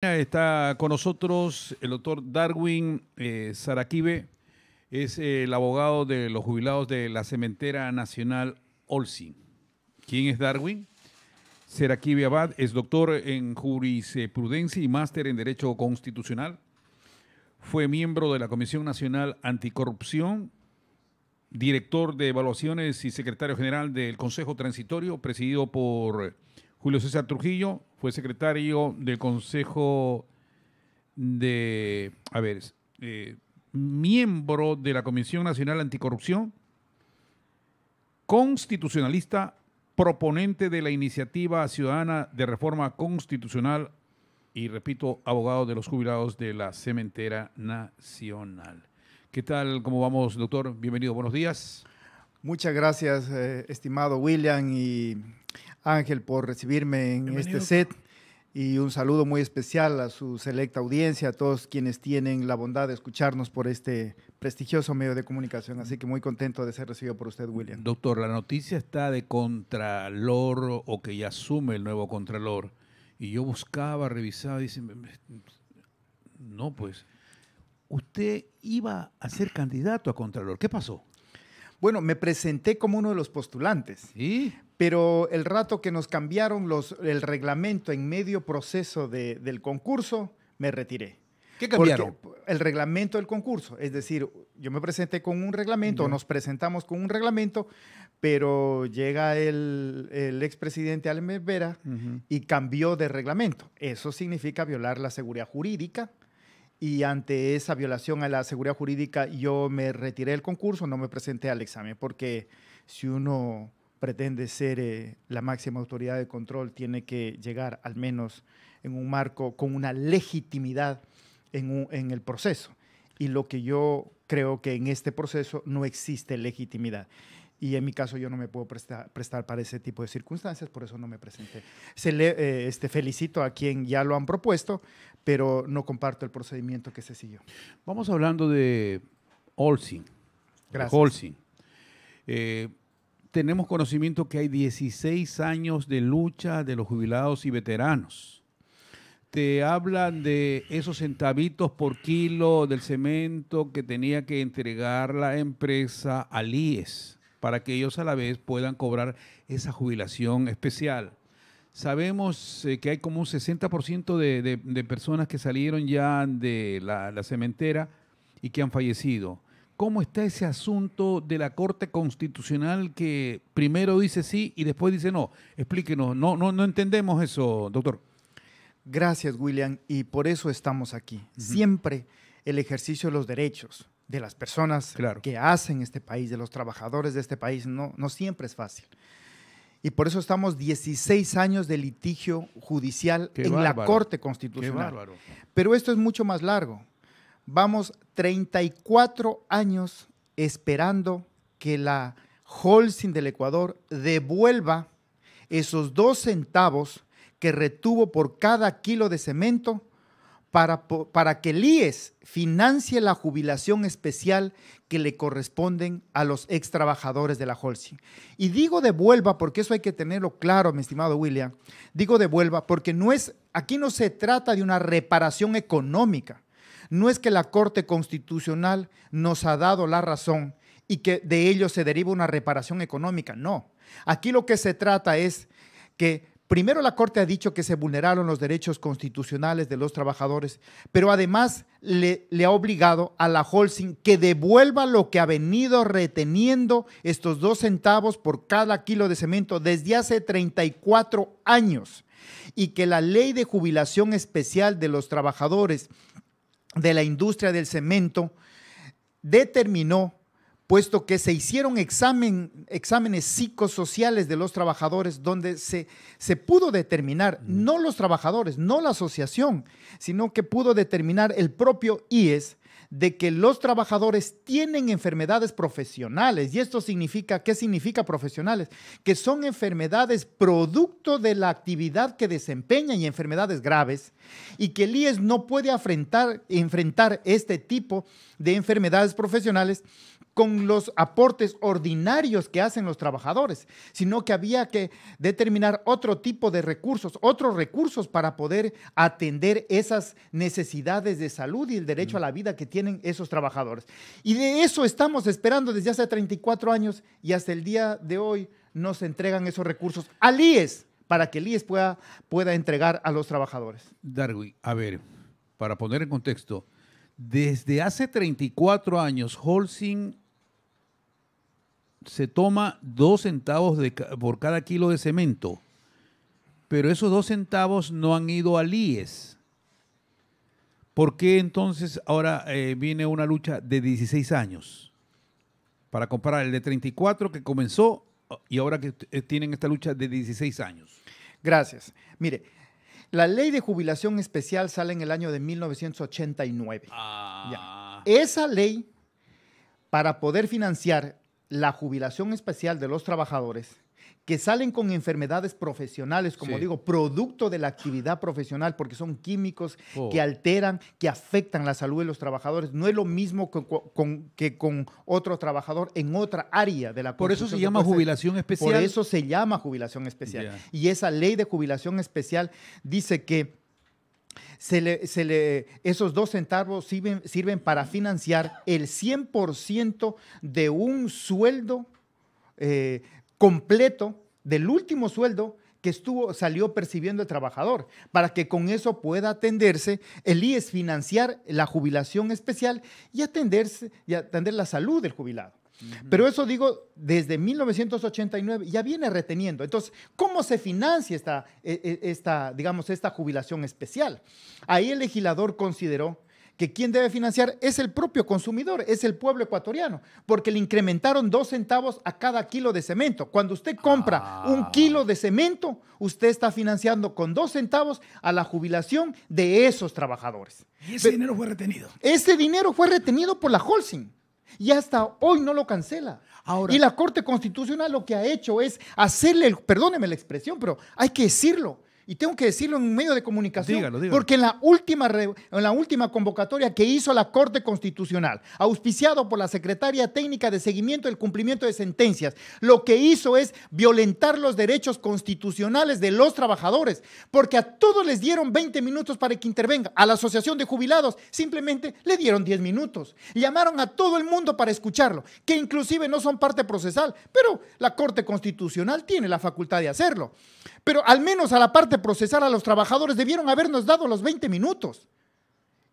Está con nosotros el doctor Darwin Saraquibe, es el abogado de los jubilados de la Cementera Nacional Holcim. ¿Quién es Darwin? Saraquibe Abad es doctor en jurisprudencia y máster en Derecho Constitucional. Fue miembro de la Comisión Nacional Anticorrupción, director de evaluaciones y secretario general del Consejo Transitorio, presidido por Julio César Trujillo. Fue secretario del Consejo de, miembro de la Comisión Nacional Anticorrupción, constitucionalista, proponente de la iniciativa ciudadana de reforma constitucional y, repito, abogado de los jubilados de la Cementera Nacional. ¿Qué tal? ¿Cómo vamos, doctor? Bienvenido, buenos días. Muchas gracias, estimado William y Ángel, por recibirme en este set, y un saludo muy especial a su selecta audiencia, a todos quienes tienen la bondad de escucharnos por este prestigioso medio de comunicación. Así que muy contento de ser recibido por usted, William. Doctor, la noticia está de Contralor, o que ya asume el nuevo Contralor, y yo buscaba, revisaba, y dice, no, pues, usted iba a ser candidato a Contralor. ¿Qué pasó? Bueno, me presenté como uno de los postulantes, ¿Sí? Pero el rato que nos cambiaron el reglamento en medio proceso del concurso, me retiré. ¿Qué cambiaron? Porque el reglamento del concurso, es decir, yo me presenté con un reglamento, nos presentamos con un reglamento, pero llega el expresidente Alem Vera y cambió de reglamento. Eso significa violar la seguridad jurídica. Y ante esa violación a la seguridad jurídica, yo me retiré del concurso, no me presenté al examen, porque si uno pretende ser la máxima autoridad de control, tiene que llegar al menos en un marco con una legitimidad en el proceso. Y lo que yo creo que en este proceso no existe legitimidad. Y en mi caso yo no me puedo prestar para ese tipo de circunstancias, por eso no me presenté. Felicito a quien ya lo han propuesto, pero no comparto el procedimiento que se siguió. Vamos hablando de Holcim. Gracias. Holcim. Tenemos conocimiento que hay 16 años de lucha de los jubilados y veteranos. Te hablan de esos centavitos por kilo del cemento que tenía que entregar la empresa al IES para que ellos a la vez puedan cobrar esa jubilación especial. Sabemos que hay como un 60% de personas que salieron ya de la cementera y que han fallecido. ¿Cómo está ese asunto de la Corte Constitucional que primero dice sí y después dice no? Explíquenos, no entendemos eso, doctor. Gracias, William, y por eso estamos aquí. Siempre el ejercicio de los derechos de las personas que hacen este país, de los trabajadores de este país, no siempre es fácil. Y por eso estamos 16 años de litigio judicial la Corte Constitucional. Pero esto es mucho más largo. Vamos 34 años esperando que la Holcim del Ecuador devuelva esos 2 centavos que retuvo por cada kilo de cemento para que el IES financie la jubilación especial que le corresponden a los ex trabajadores de la Holcim. Y digo devuelva porque eso hay que tenerlo claro, mi estimado William. Digo devuelva porque aquí no se trata de una reparación económica. No es que la Corte Constitucional nos ha dado la razón y que de ello se deriva una reparación económica. No. Aquí lo que se trata es que primero la Corte ha dicho que se vulneraron los derechos constitucionales de los trabajadores, pero además le ha obligado a la Holcim que devuelva lo que ha venido reteniendo estos 2 centavos por cada kilo de cemento desde hace 34 años y que la ley de jubilación especial de los trabajadores de la industria del cemento determinó, puesto que se hicieron exámenes psicosociales de los trabajadores donde se pudo determinar, no los trabajadores, no la asociación, sino que pudo determinar el propio IES de que los trabajadores tienen enfermedades profesionales. ¿Y esto significa, qué significa profesionales? Que son enfermedades producto de la actividad que desempeñan y enfermedades graves, y que el IES no puede enfrentar este tipo de enfermedades profesionales con los aportes ordinarios que hacen los trabajadores, sino que había que determinar otro tipo de recursos, otros recursos para poder atender esas necesidades de salud y el derecho a la vida que tienen esos trabajadores. Y de eso estamos esperando desde hace 34 años y hasta el día de hoy nos entregan esos recursos al IES para que el IES pueda entregar a los trabajadores. Darwin, a ver, para poner en contexto, desde hace 34 años, Holcim se toma 2 centavos por cada kilo de cemento, pero esos 2 centavos no han ido al IES. ¿Por qué entonces ahora viene una lucha de 16 años para comparar el de 34 que comenzó y ahora que tienen esta lucha de 16 años? Gracias. Mire, la ley de jubilación especial sale en el año de 1989. Esa ley, para poder financiar la jubilación especial de los trabajadores que salen con enfermedades profesionales, como digo, producto de la actividad profesional, porque son químicos que alteran, que afectan la salud de los trabajadores. No es lo mismo que con otro trabajador en otra área de la Por eso se llama jubilación especial. Por eso se llama jubilación especial. Yeah. Y esa ley de jubilación especial dice que esos 2 centavos sirven para financiar el 100% de un sueldo completo, del último sueldo que salió percibiendo el trabajador, para que con eso pueda atenderse el IES, financiar la jubilación especial y atender la salud del jubilado. Pero eso digo, desde 1989 ya viene reteniendo. Entonces, ¿cómo se financia esta jubilación especial? Ahí el legislador consideró que quien debe financiar es el propio consumidor, es el pueblo ecuatoriano, porque le incrementaron 2 centavos a cada kilo de cemento. Cuando usted compra 1 kilo de cemento, usted está financiando con 2 centavos a la jubilación de esos trabajadores. ¿Y ese dinero fue retenido? Ese dinero fue retenido por la Holcim y hasta hoy no lo cancela. Ahora, y la Corte Constitucional lo que ha hecho es hacerle, perdóneme la expresión, pero hay que decirlo, y tengo que decirlo en un medio de comunicación, dígalo. Porque en la última convocatoria que hizo la Corte Constitucional, auspiciado por la Secretaria Técnica de Seguimiento del Cumplimiento de Sentencias, lo que hizo es violentar los derechos constitucionales de los trabajadores, porque a todos les dieron 20 minutos para que intervenga. A la Asociación de Jubilados simplemente le dieron 10 minutos. Llamaron a todo el mundo para escucharlo, que inclusive no son parte procesal, pero la Corte Constitucional tiene la facultad de hacerlo. Pero al menos a la parte procesal, a los trabajadores debieron habernos dado los 20 minutos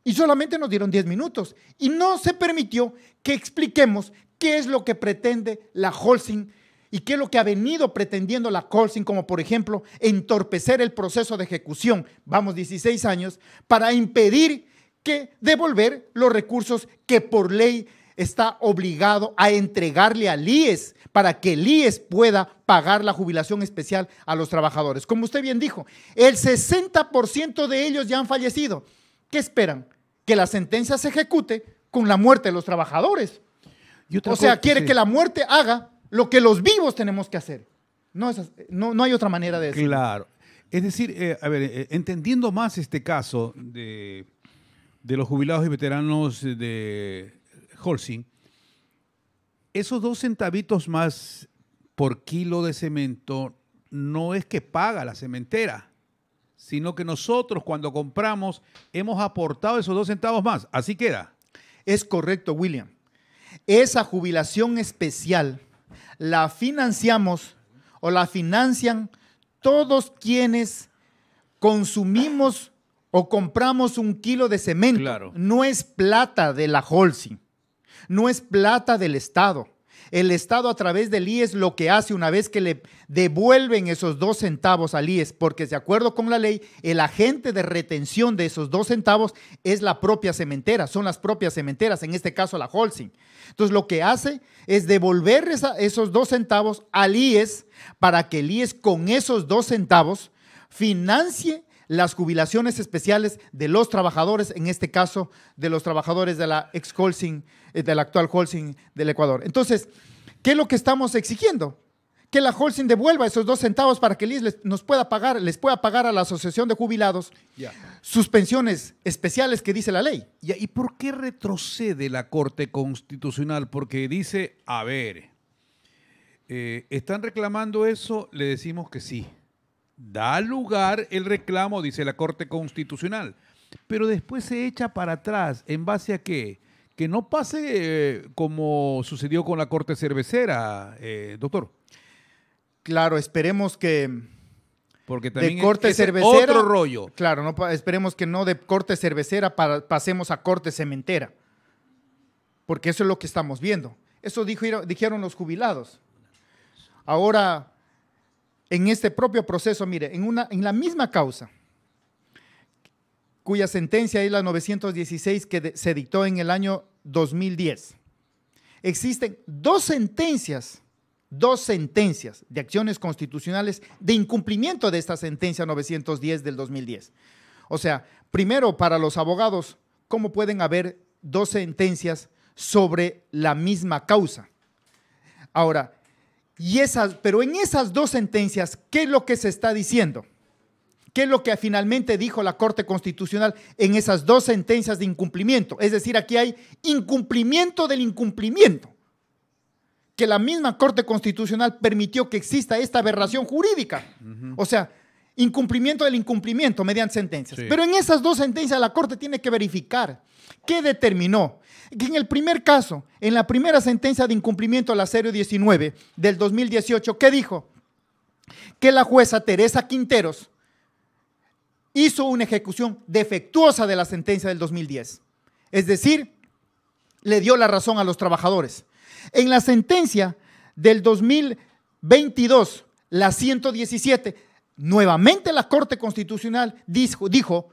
y solamente nos dieron 10 minutos y no se permitió que expliquemos qué es lo que pretende la Holcim y qué es lo que ha venido pretendiendo la Holcim, como por ejemplo entorpecer el proceso de ejecución, vamos 16 años, para impedir que devolver los recursos que por ley está obligado a entregarle al IES para que el IES pueda pagar la jubilación especial a los trabajadores. Como usted bien dijo, el 60% de ellos ya han fallecido. ¿Qué esperan? Que la sentencia se ejecute con la muerte de los trabajadores. O sea, quiere que la muerte haga lo que los vivos tenemos que hacer. No hay otra manera de decirlo. Claro. Es decir, entendiendo más este caso de los jubilados y veteranos de Holcim, esos 2 centavitos más por kilo de cemento no es que paga la cementera, sino que nosotros cuando compramos hemos aportado esos 2 centavos más. Así queda. Es correcto, William. Esa jubilación especial la financiamos o la financian todos quienes consumimos o compramos 1 kilo de cemento. Claro. No es plata de la Holcim. No es plata del Estado. El Estado a través del IES lo que hace una vez que le devuelven esos 2 centavos al IES, porque de acuerdo con la ley, el agente de retención de esos 2 centavos es la propia cementera, son las propias cementeras, en este caso la Holcim. Entonces lo que hace es devolver esos 2 centavos al IES para que el IES con esos 2 centavos financie las jubilaciones especiales de los trabajadores, en este caso de los trabajadores de la ex-Holcim, de la actual Holcim del Ecuador. Entonces, ¿qué es lo que estamos exigiendo? que la Holcim devuelva esos 2 centavos para que el IES les pueda pagar a la Asociación de Jubilados sus pensiones especiales que dice la ley. ¿Y por qué retrocede la Corte Constitucional? Porque dice, a ver, ¿están reclamando eso? Le decimos que sí. Da lugar el reclamo, dice la Corte Constitucional, pero después se echa para atrás. ¿En base a qué? Que no pase como sucedió con la Corte Cervecera, doctor. Claro, esperemos que porque también de corte cervecera, otro rollo. Claro, no, esperemos que no de corte cervecera pasemos a corte cementera, porque eso es lo que estamos viendo. Eso dijeron los jubilados. Ahora, en este propio proceso, mire, en la misma causa, cuya sentencia es la 916 que se dictó en el año 2010, existen dos sentencias de acciones constitucionales de incumplimiento de esta sentencia 910 del 2010. O sea, primero, para los abogados, ¿cómo pueden haber 2 sentencias sobre la misma causa? Ahora, pero en esas 2 sentencias, ¿qué es lo que se está diciendo? ¿Qué es lo que finalmente dijo la Corte Constitucional en esas 2 sentencias de incumplimiento? Es decir, aquí hay incumplimiento del incumplimiento, que la misma Corte Constitucional permitió que exista esta aberración jurídica. O sea, incumplimiento del incumplimiento mediante sentencias. Sí. Pero en esas 2 sentencias la Corte tiene que verificar qué determinó. Que en el primer caso, en la primera sentencia de incumplimiento, la 019 del 2018, ¿qué dijo? Que la jueza Teresa Quinteros hizo una ejecución defectuosa de la sentencia del 2010. Es decir, le dio la razón a los trabajadores. En la sentencia del 2022, la 117, nuevamente la Corte Constitucional dijo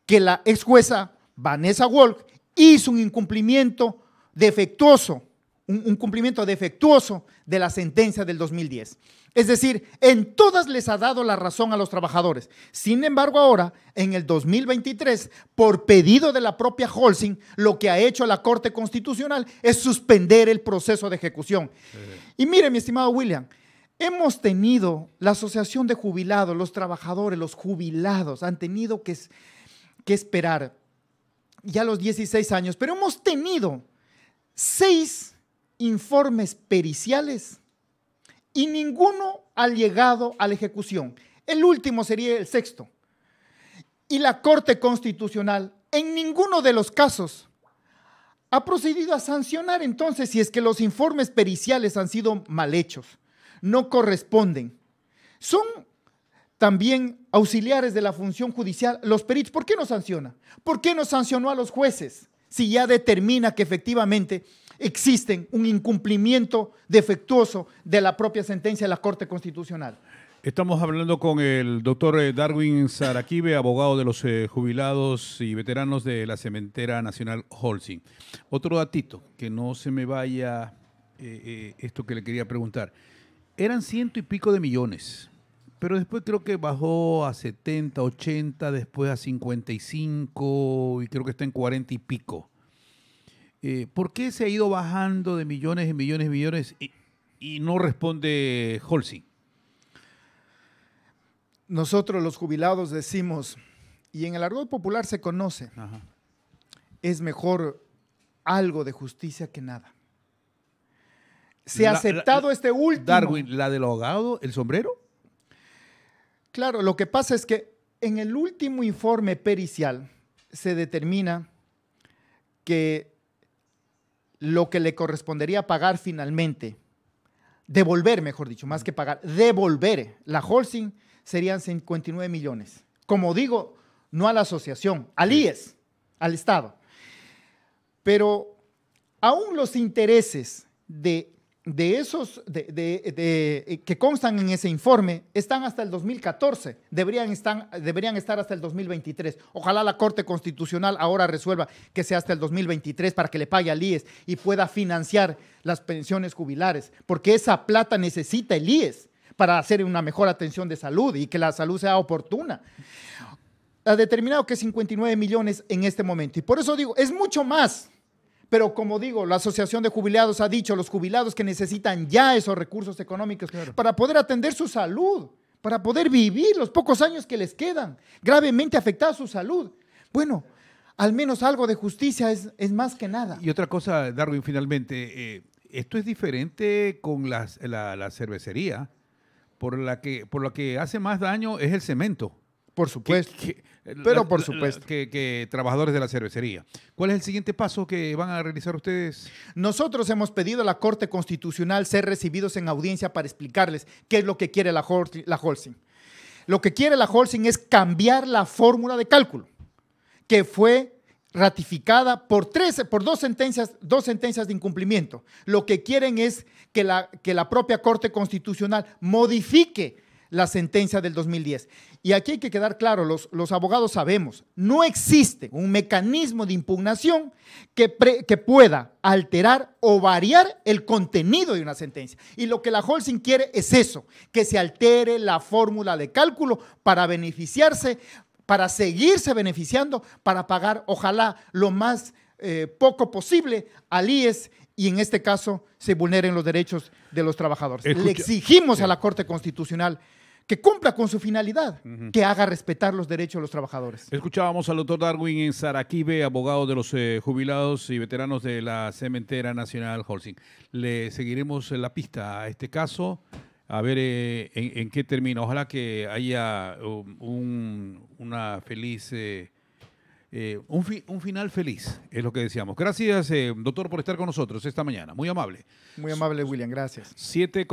que la ex jueza Vanessa Wolk hizo un incumplimiento defectuoso, un cumplimiento defectuoso de la sentencia del 2010. Es decir, en todas les ha dado la razón a los trabajadores. Sin embargo, ahora, en el 2023, por pedido de la propia Holcim, lo que ha hecho la Corte Constitucional es suspender el proceso de ejecución. Y mire, mi estimado William, hemos tenido, la Asociación de Jubilados, los trabajadores, los jubilados, han tenido que esperar ya los 16 años, pero hemos tenido 6 informes periciales y ninguno ha llegado a la ejecución. El último sería el 6º. Y la Corte Constitucional en ninguno de los casos ha procedido a sancionar entonces si es que los informes periciales han sido mal hechos, no corresponden. Son también auxiliares de la función judicial los peritos. ¿Por qué no sanciona? ¿Por qué no sancionó a los jueces si ya determina que efectivamente existen un incumplimiento defectuoso de la propia sentencia de la Corte Constitucional? Estamos hablando con el doctor Darwin Saraquibe, abogado de los jubilados y veteranos de la Cementera Nacional Holcim. Otro datito, que no se me vaya esto que le quería preguntar. Eran 100 y pico de millones, pero después creo que bajó a 70, 80, después a 55 y creo que está en 40 y pico. ¿Por qué se ha ido bajando de millones en millones y millones y no responde Holcim? Nosotros los jubilados decimos, y en el argot popular se conoce, es mejor algo de justicia que nada. Se ha aceptado este último. Darwin, ¿la del abogado, el sombrero? Claro, lo que pasa es que en el último informe pericial se determina que lo que le correspondería pagar finalmente, devolver, mejor dicho, más que pagar, devolver la Holcim serían 59 millones. Como digo, no a la asociación, al IES, al Estado. Pero aún los intereses que constan en ese informe están hasta el 2014, deberían estar hasta el 2023. Ojalá la Corte Constitucional ahora resuelva que sea hasta el 2023 para que le pague al IES y pueda financiar las pensiones jubilares, porque esa plata necesita el IES para hacer una mejor atención de salud y que la salud sea oportuna. Ha determinado que 59 millones en este momento. Y por eso digo, es mucho más Pero como digo, la Asociación de Jubilados ha dicho, los jubilados que necesitan ya esos recursos económicos para poder atender su salud, para poder vivir los pocos años que les quedan, gravemente afectada su salud. Bueno, al menos algo de justicia es más que nada. Y otra cosa, Darwin, finalmente, esto es diferente con la cervecería, por lo que hace más daño es el cemento. Por supuesto, por supuesto. Que trabajadores de la cervecería. ¿Cuál es el siguiente paso que van a realizar ustedes? Nosotros hemos pedido a la Corte Constitucional ser recibidos en audiencia para explicarles qué es lo que quiere la Holcim. Lo que quiere la Holcim es cambiar la fórmula de cálculo, que fue ratificada por dos sentencias de incumplimiento. Lo que quieren es que la propia Corte Constitucional modifique la sentencia del 2010. Y aquí hay que quedar claro, los abogados sabemos, no existe un mecanismo de impugnación que pueda alterar o variar el contenido de una sentencia. Y lo que la Holcim quiere es eso, que se altere la fórmula de cálculo para beneficiarse, para seguirse beneficiando, para pagar, ojalá, lo más poco posible al IES, y en este caso se vulneren los derechos de los trabajadores. Le exigimos a la Corte Constitucional que cumpla con su finalidad, que haga respetar los derechos de los trabajadores. Escuchábamos al doctor Darwin en Saraquibe, abogado de los jubilados y veteranos de la Cementera Nacional Holcim. Le seguiremos la pista a este caso, a ver en qué termina. Ojalá que haya una feliz... un final feliz, es lo que deseamos. Gracias, doctor, por estar con nosotros esta mañana. Muy amable. Muy amable, William. Gracias. 7